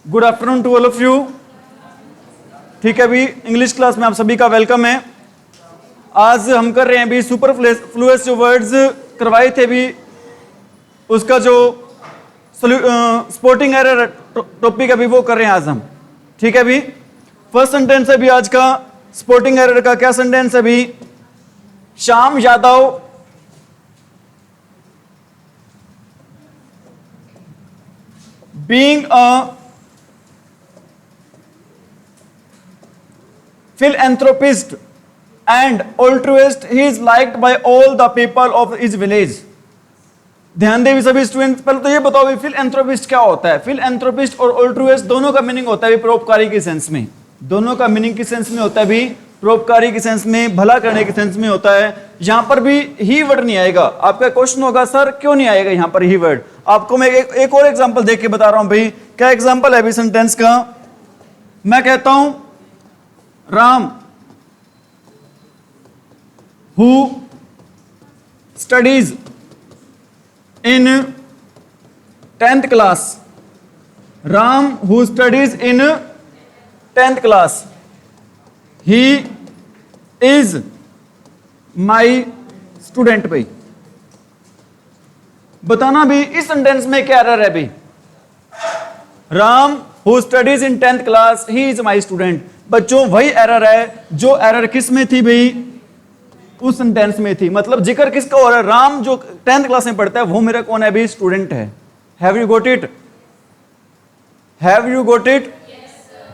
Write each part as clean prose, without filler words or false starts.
Good afternoon to all of you. ठीक है, अभी इंग्लिश क्लास में आप सभी का वेलकम है। आज हम कर रहे हैं अभी सुपरफ्लुअस जो वर्ड्स करवाए थे अभी उसका जो स्पोर्टिंग एरर टॉपिक अभी वो कर रहे हैं आज हम। ठीक है, अभी फर्स्ट सेंटेंस है अभी आज का स्पोर्टिंग एरर का। क्या सेंटेंस है अभी? Shyam Yadav being a philanthropist and altruist, he is liked by all the people of his village. ध्यान दें सभी स्टूडेंट, पहले तो ये बताओ फिलएंथ्रोपिस्ट क्या होता है। फिलएंथ्रोपिस्ट और ऑल्ट्रुइस्ट दोनों का मीनिंग होता है परोपकारी की सेंस में। दोनों का मीनिंग किस सेंस में होता है भी? परोपकारी की सेंस में, भला करने की सेंस में होता है। यहां पर भी ही वर्ड नहीं आएगा। आपका क्वेश्चन होगा सर क्यों नहीं आएगा यहां पर ही वर्ड? आपको मैं एक और एग्जांपल देख के बता रहा हूं भाई। क्या एग्जांपल है अभी सेंटेंस का? मैं कहता हूं Ram who studies in 10th class. Ram who studies in 10th class, he is my student. भाई बताना भी इस सेंटेंस में क्या एरर है भाई? Ram who studies in 10th class, he is my student. बच्चों वही एरर है जो एरर किस में थी भाई? उस सेंटेंस में थी। मतलब जिक्र किसका हो रहा है? राम जो 10th क्लास में पढ़ता है वो मेरा कौन है भाई? स्टूडेंट है। Have you got it? Have you got it?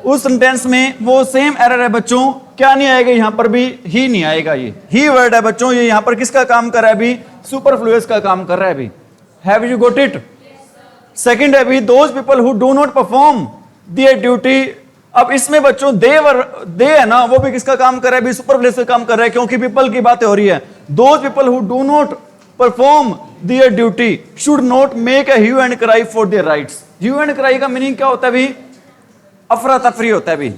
उस सेंटेंस में वो सेम एरर है बच्चों। क्या नहीं आएगा यहां पर भी? ही नहीं आएगा। ये ही वर्ड है बच्चों, ये यहां पर किसका काम कर रहा है अभी? सुपरफ्लुअस का काम कर रहा है अभी। Have you got it? Second है अभी those people who do not perform their duty. अब इसमें बच्चों दे है ना, वो भी किसका काम कर रहा है अभी? सुपरफ्लुअस का काम कर रहा है, क्योंकि पीपल की बात हो रही है। Those people who do not perform their duty should not make a hue and cry for their rights. Hue and cry का मीनिंग क्या होता है अभी? अफरा तफरी होता है भी।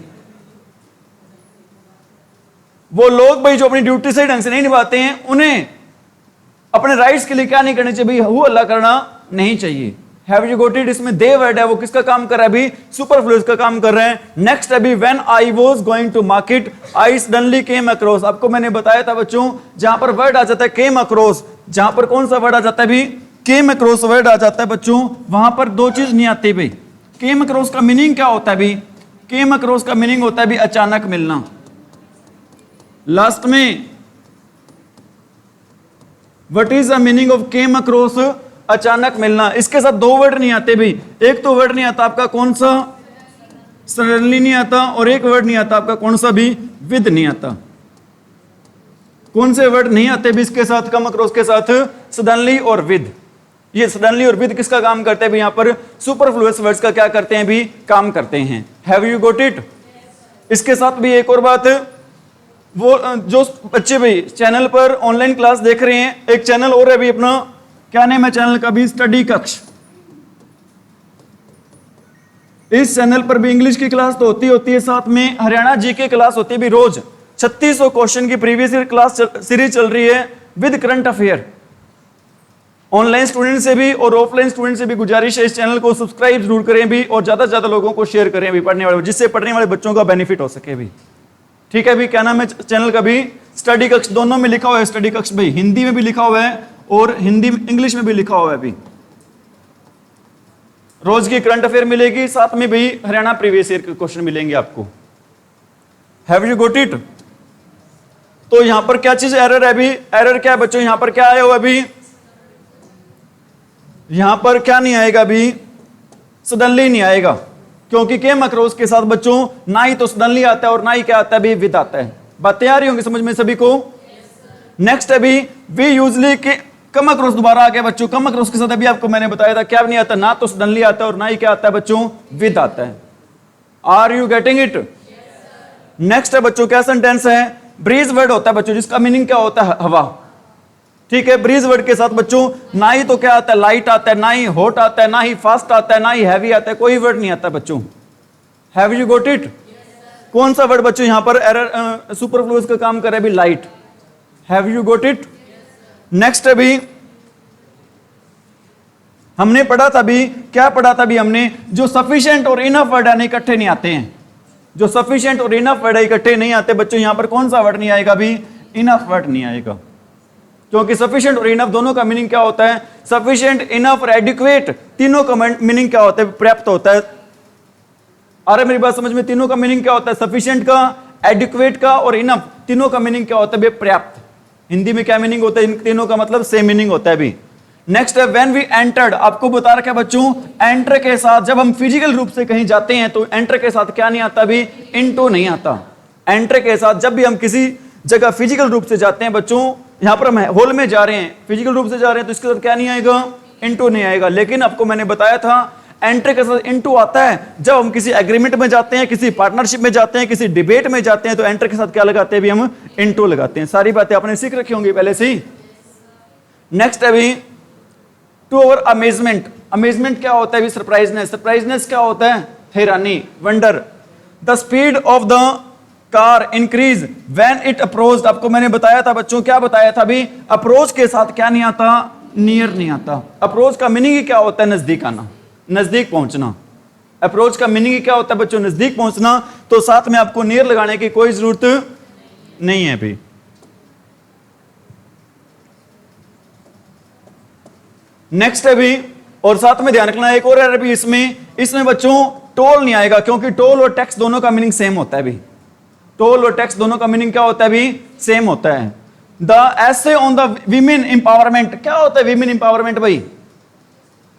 वो लोग भाई जो अपनी ड्यूटी सही ढंग से नहीं निभाते हैं उन्हें अपने राइट्स के लिए क्या नहीं करना चाहिए? हु अल्लाह करना नहीं चाहिए। Have you got it? इसमें दे वर्ड है, वो किसका काम कर रहा है अभी? सुपरफ्लुअस का काम कर रहे हैं। नेक्स्ट अभी when I was going to market I suddenly came across. आपको मैंने बताया था बच्चों, जहां पर वर्ड आ जाता है केम अक्रॉस, जहां पर कौन सा वर्ड आ जाता है अभी? केम अक्रॉस वर्ड आ जाता है बच्चों, वहां पर दो चीज नहीं आती भाई। केम अक्रॉस का मीनिंग क्या होता है अभी? केम अक्रॉस का मीनिंग होता है भी अचानक मिलना। लास्ट में what is the meaning of came across? अचानक मिलना। इसके साथ दो वर्ड नहीं आते भी। एक तो वर्ड नहीं आता आपका कौन सा? सडनली नहीं आता, और एक वर्ड नहीं आता आपका कौन सा भी? विद नहीं आता। कौन से वर्ड नहीं आते भी इसके साथ? कम अक्रॉस के साथ सडनली और विद। ये सडनली और विद किसका काम करते हैं भी? यहां पर सुपरफ्लुअस वर्ड्स का क्या करते हैं भी? काम करते हैं। Have you got it? इसके साथ भी एक और बात, वो जो बच्चे भी चैनल पर ऑनलाइन क्लास देख रहे हैं, एक चैनल और है भी अपना, क्या नाम है चैनल का भी? स्टडी कक्ष। इस चैनल पर भी इंग्लिश की क्लास तो होती है, साथ में हरियाणा जी की क्लास होती है भी रोज। 3600 क्वेश्चन की प्रीवियस ईयर क्लास सीरीज चल रही है with current affair. Online student से भी और ऑफलाइन स्टूडेंट से भी गुजारिश है इस चैनल को सब्सक्राइब जरूर करें भी, और ज्यादा से ज्यादा लोगों को शेयर करें भी पढ़ने वाले, जिससे पढ़ने वाले बच्चों का बेनिफिट हो सके भी। ठीक है भी, क्या नाम है चैनल का भी? स्टडी कक्ष। दोनों में लिखा हुआ है स्टडी कक्ष भाई, हिंदी में भी लिखा हुआ है और हिंदी इंग्लिश में भी लिखा हुआ है भी। रोज की करंट अफेयर मिलेगी, साथ में भी हरियाणा प्रीवियस ईयर के क्वेश्चन मिलेंगे आपको। Have you got it? तो यहां पर क्या चीज एरर है अभी? एरर क्या है बच्चों? यहां पर क्या आया हुआ अभी? यहां पर क्या नहीं आएगा अभी? सडनली नहीं आएगा, क्योंकि केम अक्रॉस के साथ बच्चों ना ही तो सडनली आता है और ना ही क्या आता है अभी? विद आता है। बातें आ रही होंगी समझ में सभी को? नेक्स्ट अभी वी यूजली के कम अक्रॉस दोबारा आ गया बच्चों। कम अक्रॉस के साथ अभी आपको मैंने बताया था क्या नहीं आता? ना तो सडनली आता है और ना ही क्या आता है बच्चों? विद आता है। Are you getting it? Next है बच्चों क्या सेंटेंस है? ब्रीज वर्ड होता है बच्चों, जिसका मीनिंग क्या होता है? हवा। ठीक है, ब्रीज वर्ड के साथ बच्चों ना ही तो क्या आता है? लाइट आता है, ना ही हॉट आता है, ना ही फास्ट आता है, ना ही हैवी आता है, कोई वर्ड नहीं आता बच्चों। Have you got it? कौन सा वर्ड बच्चों यहां पर एरर सुपरफ्लुअस का काम करे अभी? Light. Have you got it? Next अभी हमने पढ़ा था भी, क्या पढ़ा था भी हमने, जो सफिशिएंट और इनफ वर्ड है इकट्ठे नहीं आते हैं। जो सफिशिएंट और इनफ वर्ड इकट्ठे नहीं आते बच्चों, यहां पर कौन सा वर्ड नहीं आएगा भी, इनफ वर्ड नहीं आएगा। क्योंकि सफिशिएंट और इनफ दोनों का मीनिंग क्या होता है, सफिशिएंट, इनफ और एडिक्वेट तीनों का मीनिंग क्या होता है, पर्याप्त होता है। अरे मेरी बात समझ में, तीनों का मीनिंग क्या होता है, सफिशिएंट का, एडिक्वेट का और इनफ, तीनों का मीनिंग क्या होता है, पर्याप्त। हिंदी में क्या मीनिंग होता है इन तीनों का, मतलब सेम मीनिंग होता है भी। नेक्स्ट है व्हेन वी एंटर्ड, आपको बता रखा है बच्चों, एंटर के साथ जब हम फिजिकल रूप से कहीं जाते हैं तो एंटर के साथ क्या नहीं आता भी, इनटू नहीं आता। एंटर के साथ जब भी हम किसी जगह फिजिकल रूप से जाते हैं बच्चों, यहां पर हम हॉल में जा रहे हैं, फिजिकल रूप से जा रहे हैं तो इसके साथ क्या नहीं आएगा, इनटू नहीं आएगा। लेकिन आपको मैंने बताया था एंटर के साथ इनटू आता है जब हम किसी एग्रीमेंट में जाते हैं, किसी पार्टनरशिप में जाते हैं, किसी डिबेट में जाते हैं, तो एंटर के साथ क्या लगाते हैं भी, हम इनटू लगाते हैं। सारी बातें आपने सीख रखी होंगी पहले से ही। नेक्स्ट है भी टू अवर अमेजमेंट, अमेजमेंट क्या होता है भी, सरप्राइजनेस, सरप्राइजनेस क्या होता है, हैरानी, wonder. The speed of the car increase when it approached, आपको मैंने बताया था बच्चों, क्या बताया था भी, अप्रोच के साथ क्या नहीं आता, नियर नहीं आता। अप्रोच का मीनिंग ही क्या होता है, नजदीक आना, नजदीक पहुंचना। अप्रोच का मीनिंग ही क्या होता है बच्चों, नजदीक पहुंचना। तो साथ में आपको नियर लगाने की कोई जरूरत नहीं है भी। नेक्स्ट है भी, और साथ में ध्यान रखना एक और है भी इसमें बच्चों टोल नहीं आएगा, क्योंकि टोल और टैक्स दोनों का मीनिंग सेम होता है भी। टोल और टैक्स दोनों का मीनिंग क्या होता है भी, सेम होता है। The essay on the women empowerment, क्या होता है वीमेन एम्पावरमेंट भाई,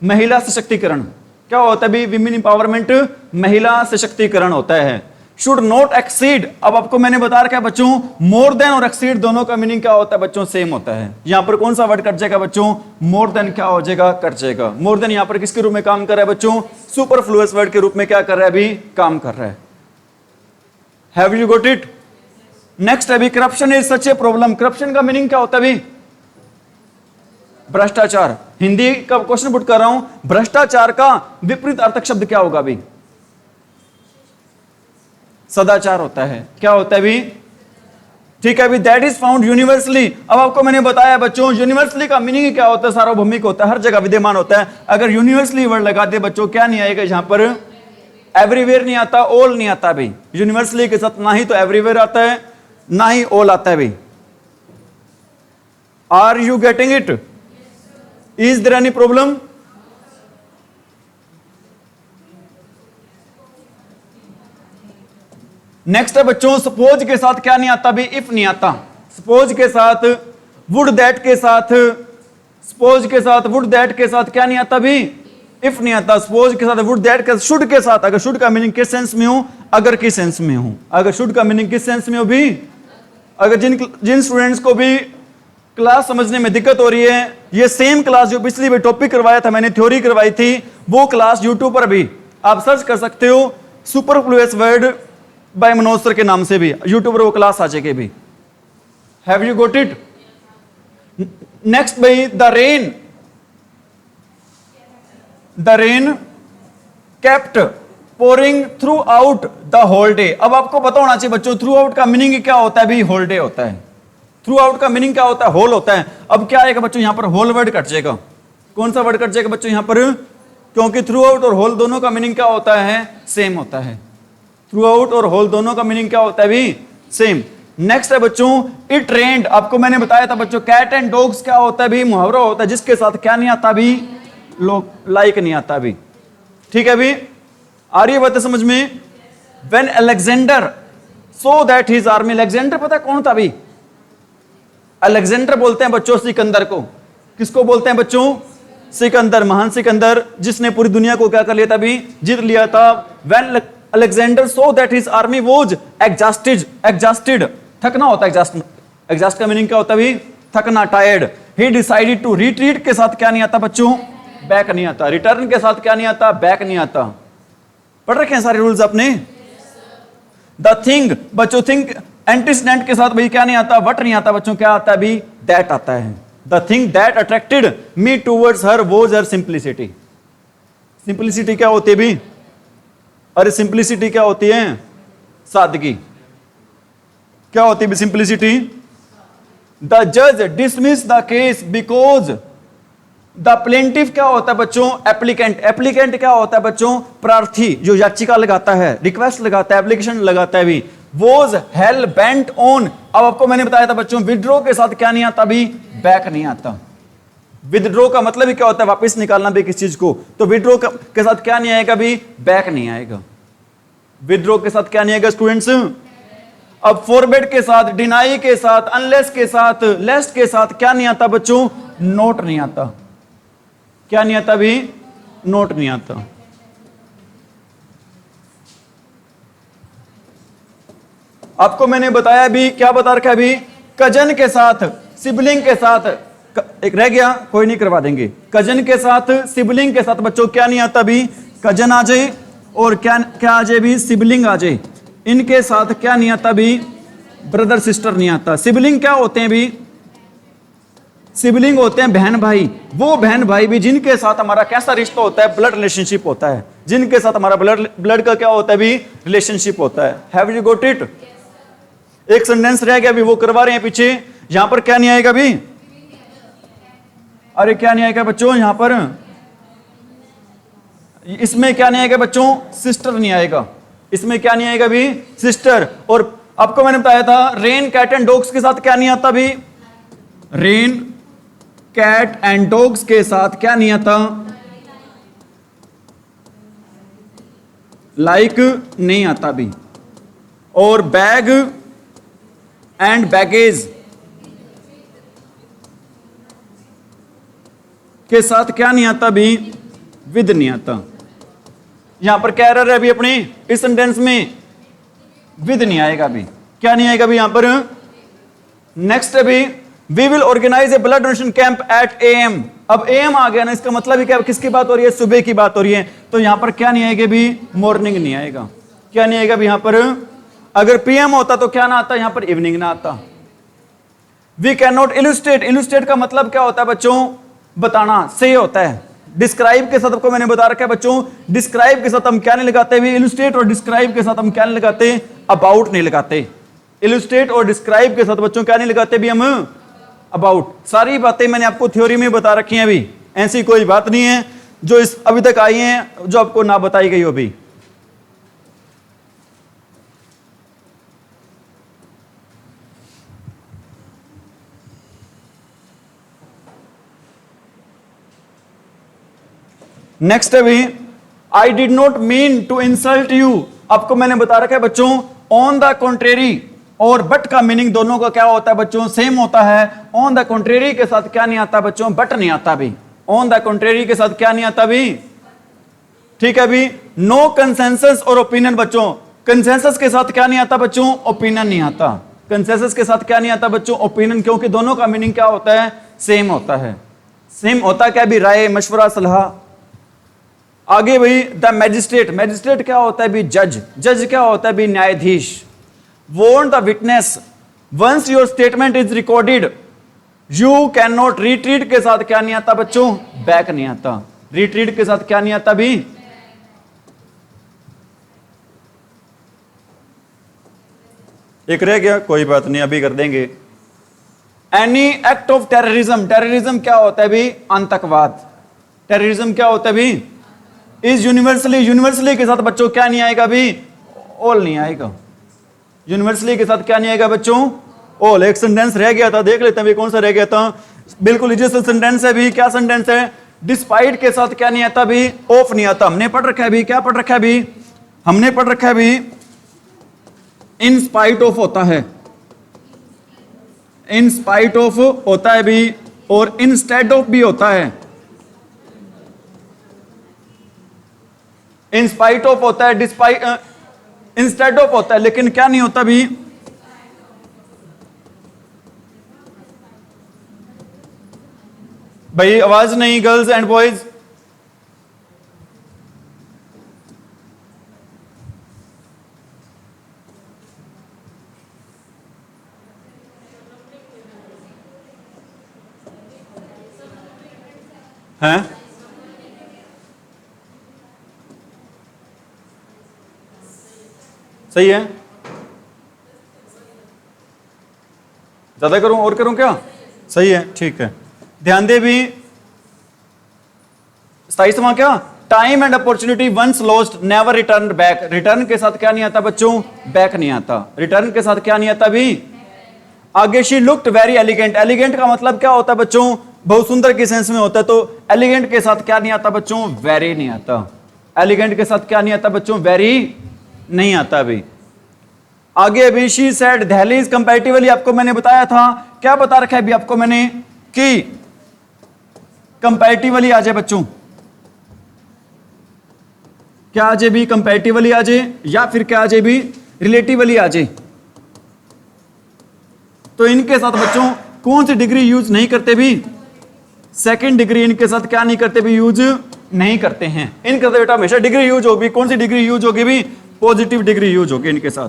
महिला सशक्तिकरण। क्या होता है भी वीमेन एम्पावरमेंट, महिला सशक्तिकरण होता है। शुड नॉट एक्सीड, अब आपको मैंने बता रखा है बच्चों, मोर देन और एक्सीड दोनों का मीनिंग क्या होता है बच्चों, सेम होता है। यहां पर कौन सा वर्ड कट जाएगा बच्चों, मोर देन क्या हो जाएगा, कट जाएगा। मोर देन यहां पर किसके रूप में काम कर रहा है बच्चों, सुपरफ्लुअस वर्ड के रूप में क्या कर रहा है अभी, काम कर रहा है। Have you got it? Next है भी corruption is such a problem, corruption का मीनिंग क्या होता है भी, भ्रष्टाचार। हिंदी का क्वेश्चन पुट कर रहा हूं, भ्रष्टाचार का विपरीत अर्थक शब्द क्या होगा भी, सदाचार होता है। क्या होता है भी, ठीक है भी, दैट इज फाउंड यूनिवर्सली। अब आपको मैंने बताया बच्चों, यूनिवर्सली का मीनिंग क्या होता है, सार्वभौमिक होता है, हर जगह विद्यमान होता है। अगर यूनिवर्सली वर्ड लगा दे बच्चों, क्या नहीं आएगा यहां पर, एवरीवेयर नहीं आता, ऑल नहीं आता भी। यूनिवर्सली के साथ ना ही तो एवरीवेयर आता है ना ही ऑल आता है भी। Are you getting it? Is there any problem? Next है बच्चों, सपोज के साथ क्या नहीं आता भी, इफ नहीं आता। सपोज के साथ, वुड दैट के साथ, सपोज के साथ, वुड दैट के साथ क्या नहीं आता भी, इफ नहीं आता। सपोज के साथ, वुड दैट के, शुड के साथ, अगर शुड का मीनिंग किस सेंस में हो, अगर किस सेंस में हो, अगर शुड का मीनिंग किस सेंस में हो भी। अगर जिन स्टूडेंट्स को भी क्लास समझने में दिक्कत हो रही है, ये सेम क्लास जो पिछली बार टॉपिक करवाया था मैंने, थ्योरी करवाई थी, वो क्लास यूट्यूब पर भी आप सर्च कर सकते हो, superfluous word by Manoj sir के नाम से भी यूट्यूब पर वो क्लास आ जाएगी भी। Have you got it? Next भाई, the rain kept pouring throughout the whole day. अब आपको पता होना चाहिए बच्चों, थ्रू आउट का मीनिंग क्या होता है भी, होल डे होता है। थ्रू आउट का मीनिंग क्या होता है, होल होता है। अब क्या आएगा बच्चों, यहां पर होल वर्ड कट जाएगा। कौन सा वर्ड कट जाएगा बच्चों यहां पर, क्योंकि थ्रू आउट और होल दोनों का मीनिंग क्या होता है, सेम होता है। थ्रू आउट और होल दोनों का मीनिंग क्या होता है भी, सेम। नेक्स्ट है बच्चों, इट रेन्ड। आपको मैंने बताया था बच्चों, कैट एंड डॉग्स क्या होता है भी, मुहावरा होता है जिसके साथ क्या नहीं आता भी, लोग लाइक नहीं आता भी। ठीक है भी, आ रही है बात समझ में। When Alexander saw that his army, Alexander पता है कौन था भी, अलेक्जेंडर बोलते हैं बच्चों सिकंदर को। किसको बोलते हैं बच्चों, सिकंदर, महान सिकंदर, जिसने पूरी दुनिया को क्या कर लिया था भी, जीत लिया था। When Alexander saw that his army was exhausted, थकना होता है एग्जॉस्ट का मीनिंग क्या होता है भी, थकना, tired. He decided to retreat के साथ क्या नहीं आता बच्चों, बैक नहीं आता। रिटर्न के साथ क्या नहीं आता, बैक नहीं आता। पढ़ रखे हैं सारे रूल्स आपने। द थिंग बच्चों, थिंग एंटीसीडेंट के साथ भाई क्या नहीं आता, वट नहीं आता बच्चों, क्या आता है भी, दैट आता है। The thing that attracted me towards her was her simplicity. Simplicity क्या होती है भी, अरे सिंप्लिसिटी क्या होती है, सादगी। क्या होती है सिंप्लिसिटी? द जज dismiss the case because the plaintiff क्या होता है बच्चों? एप्लीकेंट। एप्लीकेंट क्या होता है बच्चों? प्रार्थी, जो याचिका लगाता है, रिक्वेस्ट लगाता है, एप्लीकेशन लगाता है भी। वॉज हेल बेंट ऑन, अब आपको मैंने बताया था बच्चों विड्रॉ के साथ क्या नहीं आता भी? बैक नहीं आता। विदड्रॉ का मतलब ही क्या होता है? वापस निकालना भी किस चीज को। तो विदड्रॉ के साथ क्या नहीं आएगा भी? बैक नहीं आएगा। विदड्रॉ के साथ क्या नहीं आएगा स्टूडेंट्स? अब फॉरवर्ड के साथ, डिनाई के साथ, अनलेस के साथ, लेस्ट के साथ क्या नहीं आता बच्चों? नोट नहीं आता। क्या नहीं आता भी? नोट नहीं आता। आपको मैंने बताया भी, क्या बता रखा है भी? कजन के साथ, सिबलिंग के साथ, एक रह गया, कोई नहीं, करवा देंगे। कजन के साथ, सिबलिंग के साथ बच्चों क्या नहीं आता भी? कजन आ जाए, और क्या आ जाए भी? सिबलिंग आ जाए। इनके साथ क्या नहीं आता भी? ब्रदर सिस्टर नहीं आता। सिबलिंग क्या होते हैं भी? सिबलिंग होते हैं बहन भाई। वो बहन भाई भी जिनके साथ हमारा कैसा रिश्ता होता है? ब्लड रिलेशनशिप होता है। जिनके साथ हमारा ब्लड का क्या होता है भी? रिलेशनशिप होता है। Have you got it? एक सेंटेंस रह गया भी, वो करवा रहे हैं पीछे। यहां पर क्या नहीं आएगा भी? अरे क्या नहीं आएगा बच्चों? यहां पर इसमें क्या नहीं आएगा बच्चों? सिस्टर नहीं आएगा। इसमें क्या नहीं आएगा भी? सिस्टर। और आपको मैंने बताया था रेन कैट एंड डॉग्स के साथ क्या नहीं आता भी? रेन कैट एंड डॉग्स के साथ क्या नहीं आता? लाइक नहीं आता भी। और बैग एंड बैगेज के साथ क्या नहीं आता भी? विद नहीं आता। यहां पर क्या एरर है भी अपनी इस सेंटेंस में? विद नहीं आएगा भी। क्या नहीं आएगा भी यहां पर? नेक्स्ट है भी, we will organise a blood donation camp at AM। अब AM आ गया ना, इसका मतलब ही क्या? किसकी बात हो रही है? सुबह की बात हो रही है। तो यहां पर क्या नहीं आएगा भी? मॉर्निंग नहीं आएगा। क्या नहीं आएगा भी यहां पर? अगर PM होता तो क्या ना आता? यहां पर इवनिंग ना आता। We can not illustrate. Illustrate का मतलब क्या होता है बच्चों? बताना, से होता है। डिस्क्राइब के साथ आपको मैंने बता रखा है बच्चों, डिस्क्राइब के साथ हम क्या नहीं लगाते भी? इलुस्ट्रेट। और डिस्क्राइब के साथ हम क्या नहीं लगाते? अबाउट नहीं लगाते। इलुस्ट्रेट और डिस्क्राइब के साथ बच्चों क्या नहीं लगाते भी हम? अबाउट। सारी बातें मैंने आपको थ्योरी में बता रखी हैं अभी। ऐसी कोई बात नहीं है जो इस अभी तक आई है जो आपको ना बताई गई हो अभी। नेक्स्ट है भी, I did not mean to insult you. आपको मैंने बता रखा है बच्चों ऑन द कॉन्ट्रेरी और बट का मीनिंग दोनों का क्या होता है बच्चों? सेम होता है। ऑन द कॉन्ट्रेरी के साथ क्या नहीं आता बच्चों? बट नहीं आता भी। ऑन द कॉन्ट्रेरी के साथ क्या नहीं आता भी? ठीक है भी। नो कंसेंसस और ओपिनियन बच्चों, कंसेंसस के साथ क्या नहीं आता बच्चों? ओपिनियन नहीं आता। कंसेंसस के साथ क्या नहीं आता बच्चों? ओपिनियन, क्योंकि दोनों का मीनिंग क्या होता है? सेम होता है। सेम होता क्या भी? राय, मशवरा, सलाह। आगे भाई द मैजिस्ट्रेट। मैजिस्ट्रेट क्या होता है भी? जज। जज क्या होता है भी? न्यायाधीश। Warn the witness, once your statement is recorded you can not. Retreat के साथ क्या नहीं आता बच्चों? बैक नहीं आता। रिट्रीट के साथ क्या नहीं आता भी? एक रह गया, कोई बात नहीं, अभी कर देंगे। Any act of terrorism. Terrorism क्या होता है भी? आतंकवाद। टेररिज्म क्या होता है भी? Is universally. यूनिवर्सली के साथ बच्चों क्या नहीं आएगा भी? ऑल नहीं आएगा। यूनिवर्सली के साथ क्या नहीं आएगा बच्चों? ऑल। एक सेंटेंस रह गया था, देख लेते हैं भी कौन सा रह गया था। बिल्कुल इजी सेंटेंस है भी। क्या सेंटेंस है? डिस्पाइट के साथ क्या नहीं आता भी? ऑफ नहीं आता। हमने पढ़ रखा है भी, क्या पढ़ रखा है भी? हमने पढ़ रखा है भी इन स्पाइट ऑफ होता है। इन स्पाइट ऑफ होता है भी, और इंस्टेड ऑफ भी होता है। इन स्पाइट ऑफ होता है, डिस्पाइट, इंस्टेड ऑफ होता है, लेकिन क्या नहीं होता भी? भाई आवाज नहीं, गर्ल्स एंड बॉयज। हैं? सही है। ज्यादा करूं और करूं क्या? सही है, ठीक है। ध्यान दे भी, 27वां क्या, time and opportunity once lost never return back. Return के साथ क्या नहीं आता बच्चों, बैक नहीं आता। रिटर्न के साथ क्या नहीं आता भी। आगे she looked very elegant. Elegant का मतलब क्या होता है बच्चों, बहुत सुंदर के सेंस में होता है। तो एलिगेंट के साथ क्या नहीं आता बच्चों, वेरी नहीं आता। एलिगेंट के साथ क्या नहीं आता बच्चों, वेरी नहीं आता। अभी आगे अभी शी सेड दहलीज कंपैरेटिवली, आपको मैंने बताया था, क्या बता रखा है अभी आपको मैंने कि कंपैरेटिवली आ जाए बच्चों, क्या आ जाए भी, कंपैरेटिवली आ जाए या फिर क्या आ जाए भी, रिलेटिवली आ जाए। तो इनके साथ बच्चों कौन सी डिग्री यूज नहीं करते भी, सेकंड डिग्री इनके साथ क्या नहीं करते भी, यूज नहीं करते हैं। इनके साथ बेटा हमेशा डिग्री यूज होगी। कौन सी डिग्री यूज होगी भी, पॉजिटिव डिग्री यूज होगी इनके साथ।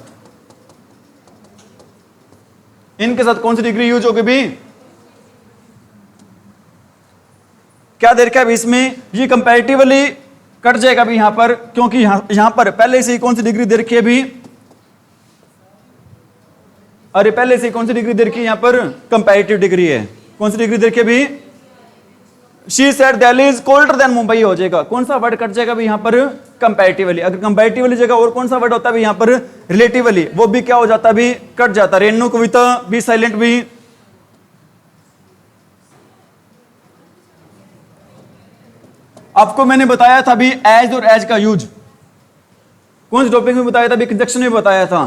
इनके साथ कौन सी डिग्री यूज होगी भी, क्या दे रखा है इसमें, ये कंपैरेटिवली कट जाएगा भी यहां पर, क्योंकि यहां पर पहले से ही कौन सी डिग्री दे रखी है भी, अरे पहले से कौन सी डिग्री दे रखी है यहां पर, कंपैरेटिव डिग्री है। कौन सी डिग्री दे रखी है भी, she said Delhi is colder than Mumbai हो जाएगा। कौन सा वर्ड कट जाएगा भी यहां पर, कंपैरेटिवली। अगर कंपैरेटिवली जगह और कौन सा वर्ड होता है यहां पर, रिलेटिवली, वो भी क्या हो जाता भी, कट जाता। रेणु कविता भी साइलेंट भी। आपको मैंने बताया था भी एज और एज का यूज, कौन से टॉपिक में बताया था भी, कंजक्शन में बताया था।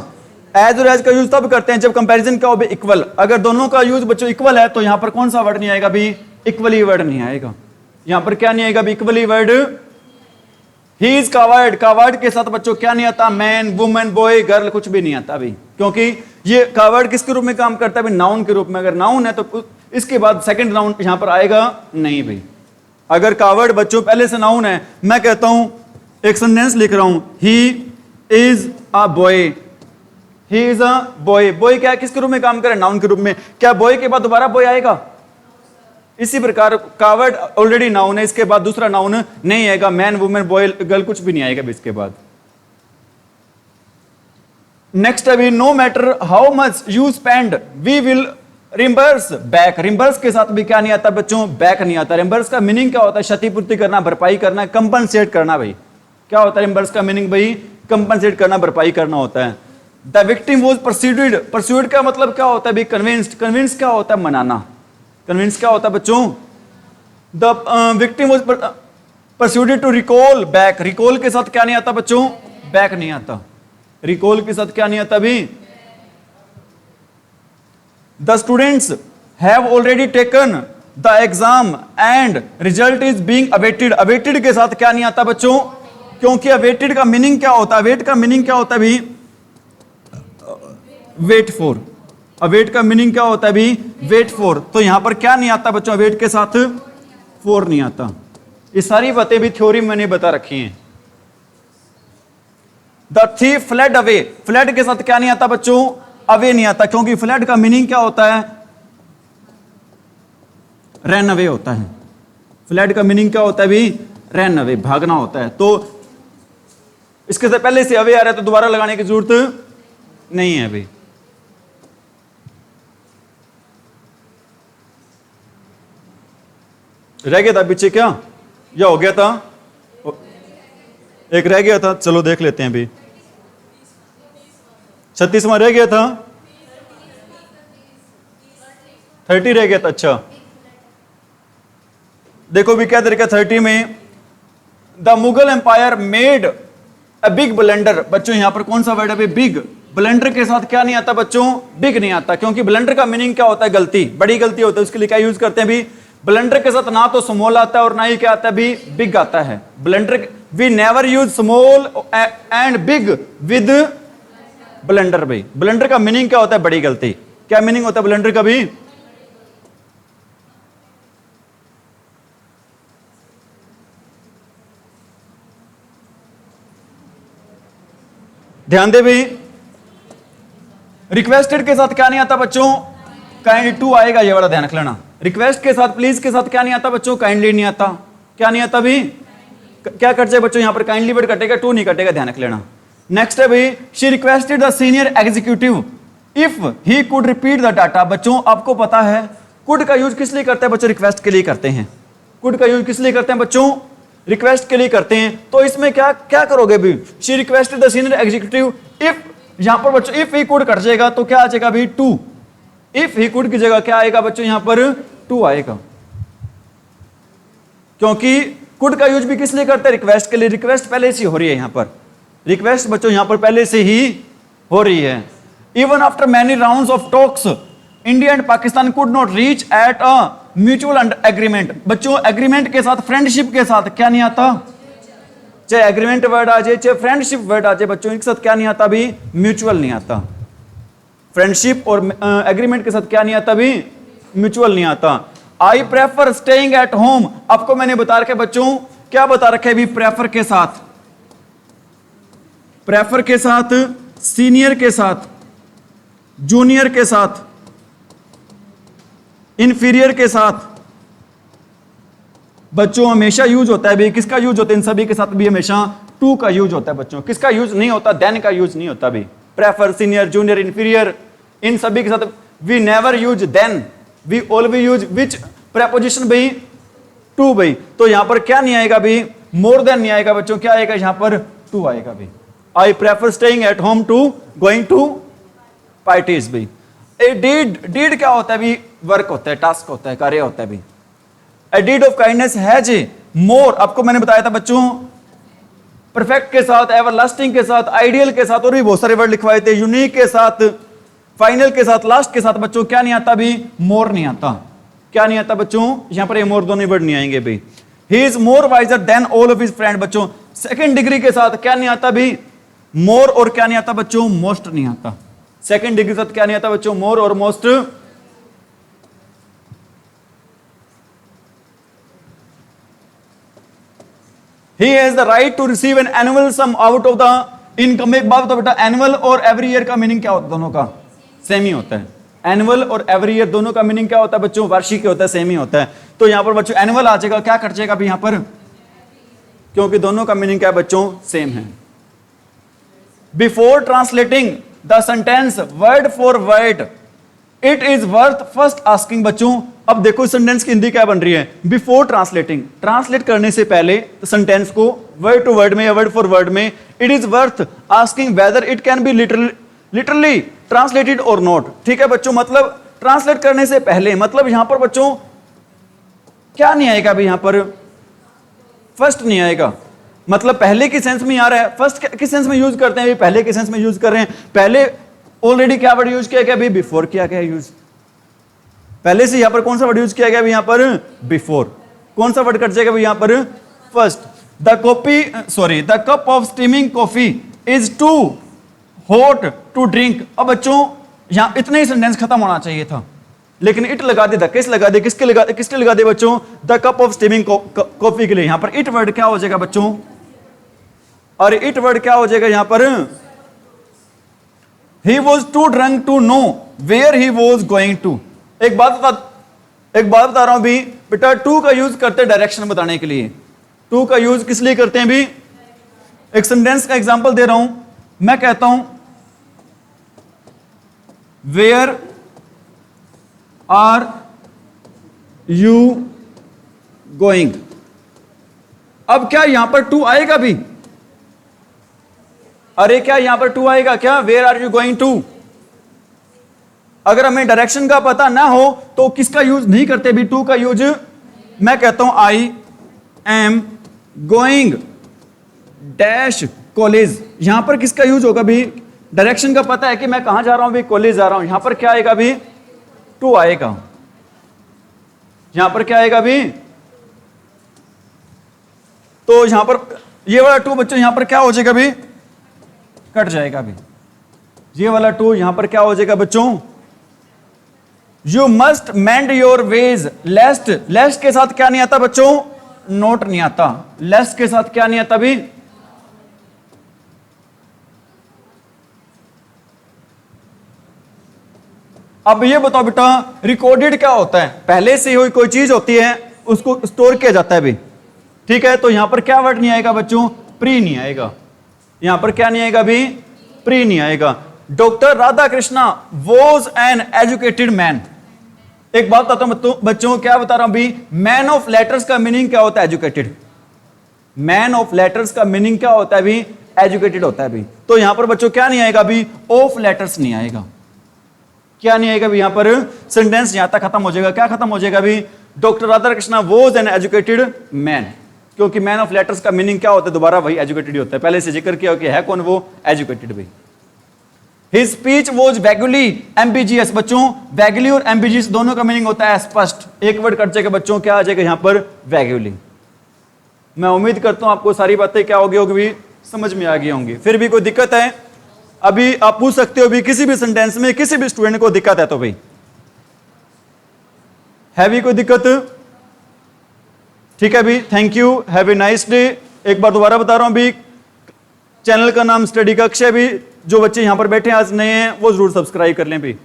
एज और एज का यूज तब करते हैं जब कंपैरिजन क्या हो भी, इक्वल। अगर दोनों का यूज बच्चों इक्वल है तो यहां पर कौन सा वर्ड नहीं आएगा भी, इक्वली वर्ड नहीं आएगा। यहां पर क्या नहीं आएगा भी, equally word. He is coward, coward के साथ बच्चों क्या नहीं आता, मैन, वुमेन, बॉय, गर्ल, कुछ भी नहीं आता भी, क्योंकि ये कावर्ड किसके रूप में काम करता है, नाउन के रूप में। अगर नाउन है तो इसके बाद सेकंड नाउन यहां पर आएगा नहीं भाई। अगर कावर्ड बच्चों पहले से नाउन है, मैं कहता हूं एक सेंटेंस लिख रहा हूं, he is a boy, he is a boy. Boy क्या किसके रूप में काम करे, नाउन के रूप में। क्या बॉय के बाद दोबारा बॉय आएगा? इसी प्रकार कावर्ड ऑलरेडी नाउन है, इसके बाद दूसरा नाउन नहीं आएगा। मैन, वुमेन, बॉय, गर्ल कुछ भी नहीं आएगा इसके बाद। नेक्स्ट अभी, no matter how much you spend we will reimburse back. Reimburse के साथ भी क्या नहीं आता बच्चों, बैक नहीं आता। रिम्बर्स का मीनिंग क्या होता है, क्षतिपूर्ति करना, भरपाई करना, कंपनसेट करना भाई। क्या होता है रिम्बर्स का मीनिंग भाई, कंपनसेट करना, भरपाई करना होता है। द विक्टिम वॉज परस्यूडेड, परस्यूड का मतलब क्या होता है भाई, कन्विंस्ड। कन्विंस क्या होता है, मनाना। कन्विंस क्या होता है बच्चों, the victim was persuaded to recall back. Recall के साथ क्या नहीं आता बच्चों, बैक नहीं आता। रिकॉल के साथ क्या नहीं आता भी। The students have already taken the exam and result is being awaited। awaited के साथ क्या नहीं आता बच्चों, क्योंकि awaited का मीनिंग क्या होता है, await का मीनिंग क्या होता है भी, wait for। await का मीनिंग क्या होता है भी, wait for। तो यहां पर क्या नहीं आता बच्चों, await के साथ for नहीं आता। ये सारी बातें भी थ्योरी में मैंने बता रखी हैं। The thief fled away, fled के साथ क्या नहीं आता बच्चों, अवे नहीं आता, क्योंकि फ्लड का मीनिंग क्या होता है, रन अवे होता है। फ्लड का मीनिंग क्या होता है भी, रन अवे, भागना होता है। तो इसके से पहले से अवे आ रहा है तो दोबारा लगाने की जरूरत नहीं है अभी। रह गया था पीछे क्या, या हो गया था, एक रह गया था, चलो देख लेते हैं अभी। 36वां रह गया था, 30 रह गया था। अच्छा देखो भी क्या तरीका 30 में, the Mughal empire made a big blunder. बच्चों यहां पर कौन सा वर्ड है, बिग। ब्लंडर के साथ क्या नहीं आता बच्चों, बिग नहीं आता, क्योंकि ब्लंडर का मीनिंग क्या होता है, गलती, बड़ी गलती होता है। उसके लिए क्या यूज करते हैं भी, ब्लंडर के साथ ना तो स्मॉल आता है और ना ही क्या आता है भी, बिग आता है। Blunder, we never use small and big with blunder भाई। ब्लंडर का मीनिंग क्या होता है, बड़ी गलती। क्या मीनिंग होता है ब्लंडर का भी, ध्यान दे भी। रिक्वेस्टेड के साथ क्या नहीं आता बच्चों, काइंड टू आएगा, ये वाला ध्यान रख लेना। रिक्वेस्ट के साथ, प्लीज के साथ क्या नहीं आता बच्चों, काइंडली नहीं आता। क्या नहीं आता भी, क्या कट जाए बच्चों, यहां पर काइंडली वर्ड कटेगा, टू नहीं कटेगा, ध्यान रख लेना। नेक्स्ट है भाई, she requested the senior executive if he could repeat the data. बच्चों आपको पता है कुड का यूज किस लिए करते हैं बच्चों, रिक्वेस्ट के लिए करते हैं। कुड का यूज किस लिए करते हैं बच्चों, रिक्वेस्ट के लिए करते हैं, तो इसमें क्या क्या करोगे भी? She requested the senior executive if, यहां पर बच्चों इफ ही कुड कट जाएगा तो क्या आ जाएगा भी? टू। इफ ही कुड की जगह क्या आएगा बच्चों? यहां पर टू आएगा, क्योंकि कुड का यूज भी किस लिए करते हैं? रिक्वेस्ट के लिए। रिक्वेस्ट पहले से हो रही है यहां पर, रिक्वेस्ट बच्चों यहां पर पहले से ही हो रही है। Even after many rounds of talks India and Pakistan could not reach at a mutual agreement. बच्चों एग्रीमेंट के साथ, फ्रेंडशिप के साथ क्या नहीं आता? चाहे एग्रीमेंट वर्ड आ जाए, चाहे फ्रेंडशिप वर्ड आ जाए, बच्चों इनके साथ क्या नहीं आता भी? म्यूचुअल नहीं आता। फ्रेंडशिप और एग्रीमेंट के साथ क्या नहीं आता भी? म्यूचुअल नहीं आता। आई प्रेफर स्टेइंग एट होम, आपको मैंने बता रखा है बच्चों, क्या बता रखा है भी? प्रेफर के साथ, प्रेफर के साथ, सीनियर के साथ, जूनियर के साथ, इंफीरियर के साथ बच्चों हमेशा यूज होता है भी, किसका यूज होता है? इन सभी के साथ भी हमेशा टू का यूज होता है बच्चों। किसका यूज नहीं होता? देन का यूज नहीं होता भी। प्रेफर, सीनियर, जूनियर, इंफीरियर, इन सभी के साथ we never use than, we always use which preposition भाई? टू भाई। तो यहां पर क्या नहीं आएगा भी? मोर देन नहीं आएगा बच्चों, क्या आएगा यहां पर? टू आएगा भी। I prefer staying at home to going to parties भाई। ए डीड, डीड क्या होता है भी? वर्क होता है, टास्क होता है, कार्य होता है भी। A deed of kindness has more, आपको मैंने बताया था बच्चों, परफेक्ट के साथ, एवरलास्टिंग के साथ, आइडियल के साथ, और भी बहुत सारे वर्ड लिखवाए थे, यूनिक के साथ, फाइनल के साथ, लास्ट के साथ बच्चों क्या नहीं आता भी? मोर नहीं आता। क्या नहीं आता बच्चों? यहां पर ये मोर दोनों वर्ड नहीं आएंगे भाई। He is more visor then all of his friend, बच्चों सेकंड डिग्री के साथ क्या नहीं आता भी? मोर। और क्या नहीं आता बच्चों? मोस्ट नहीं आता। सेकंड डिग्री के साथ क्या नहीं आता बच्चों? मोर और most. He has the right to receive an annual sum out of the income। एक बात तो बेटा, एनुअल और एवरी ईयर का मीनिंग क्या होता है? दोनों का सेम ही होता है। एनुअल और एवरी ईयर दोनों का मीनिंग क्या होता है बच्चों? वार्षिक होता है, सेम ही होता है। तो यहां पर बच्चों एनुअल आ जाएगा, क्या कट जाएगा अभी यहां पर? क्योंकि दोनों का मीनिंग क्या है बच्चों? सेम है। Before translating the sentence word for word it is worth first asking, बच्चों अब देखो इस सेंटेंस की हिंदी क्या बन रही है? बिफोर ट्रांसलेटिंग, ट्रांसलेट करने से पहले सेंटेंस को वर्ड टू वर्ड में या वर्ड फॉर वर्ड में, it is worth asking whether it can be literally translated और नॉट। ठीक है बच्चों, मतलब ट्रांसलेट करने से पहले, मतलब यहां पर बच्चों क्या नहीं आएगा अभी? यहां पर फर्स्ट नहीं आएगा, मतलब पहले की सेंस में आ रहा है। फर्स्ट किस सेंस में यूज करते हैं? पहले के सेंस में यूज कर रहे हैं। पहले ऑलरेडी क्या वर्ड यूज किया गया अभी? बिफोर किया गया यूज। पहले से यहां पर कौन सा वर्ड यूज किया गया अभी? यहां पर बिफोर। कौन सा वर्ड कट जाएगा अभी यहां पर? First. The cup of steaming coffee is too hot to drink. अब बच्चों यहां इतने ही सेंटेंस खत्म होना चाहिए था, लेकिन इट लगा दे, किस लगा दे, किसके लगा दे बच्चों? The cup of steaming coffee के लिए यहां पर इट वर्ड क्या हो जाएगा बच्चों? और इट वर्ड क्या हो जाएगा यहां पर? He was too drunk to know where he was going to। एक बात बता रहा हूं भी बेटा, टू का यूज करते हैं डायरेक्शन बताने के लिए। टू का यूज किस लिए करते हैं भी? एक सेंटेंस का एग्जांपल दे रहा हूं, मैं कहता हूं वेयर आर यू गोइंग। अब क्या यहां पर टू आएगा भी? अरे क्या यहां पर टू आएगा क्या? Where are you going to. अगर हमें डायरेक्शन का पता ना हो तो किसका यूज नहीं करते भी? टू का यूज। मैं कहता हूं I am going dash college, यहां पर किसका यूज होगा भी? डायरेक्शन का पता है कि मैं कहां जा रहा हूं भी? कॉलेज जा रहा हूं। यहां पर क्या आएगा भी? टू आएगा। यहां पर क्या आएगा भी? तो यहां पर ये वाला टू बच्चों यहां पर क्या हो जाएगा भी? कट जाएगा भी। ये वाला टू यहां पर क्या हो जाएगा बच्चों? You must mend your ways lest. Lest के साथ क्या नहीं आता बच्चों? नोट नहीं आता। लेस्ट के साथ क्या नहीं आता भी? अब ये बताओ बेटा, रिकॉर्डेड क्या होता है? पहले से हुई कोई चीज होती है, उसको स्टोर किया जाता है भी। ठीक है, तो यहां पर क्या वर्ड नहीं आएगा बच्चों? प्री नहीं आएगा। यहां पर क्या नहीं आएगा भी? प्री नहीं आएगा। Doctor Radha Krishna was an educated man. एक बात बताता हूं बच्चों, क्या बता रहा हूं भी? मैन ऑफ लेटर्स का मीनिंग क्या होता है? एजुकेटेड। मैन ऑफ लेटर्स का मीनिंग क्या होता है अभी? एजुकेटेड होता है अभी। तो यहां पर बच्चों क्या नहीं आएगा अभी? ऑफ लेटर्स नहीं आएगा। क्या नहीं आएगा अभी? यहां पर सेंटेंस यहां तक खत्म हो जाएगा। क्या खत्म हो जाएगा अभी? Doctor Radha Krishna was an educated man, क्योंकि मैन ऑफ लेटर्स का मीनिंग क्या होता है? दोबारा वही एजुकेटेड ही होता है। पहले से जिक्र किया कि है कौन वो? एजुकेटेड भाई। His speech was vaguely ambiguous. बच्चों वैगुली और एम्बिजियस दोनों का मीनिंग होता है स्पष्ट। एक वर्ड कट जाएगा बच्चों, क्या आ जाएगा यहां पर? वैगुली। मैं उम्मीद करता हूं आपको सारी बातें क्या होगी समझ में आ गई होंगी। फिर भी कोई दिक्कत है? अभी आप पूछ सकते हो भी किसी भी सेंटेंस में किसी भी स्टूडेंट को दिक्कत है तो भाई है भी कोई दिक्कत? ठीक है भी, thank you, have a nice day. एक बार दोबारा बता रहा हूं भी, चैनल का नाम स्टडी कक्षा भी। जो बच्चे यहां पर बैठे हैं आज नए हैं वो जरूर सब्सक्राइब कर लें भी।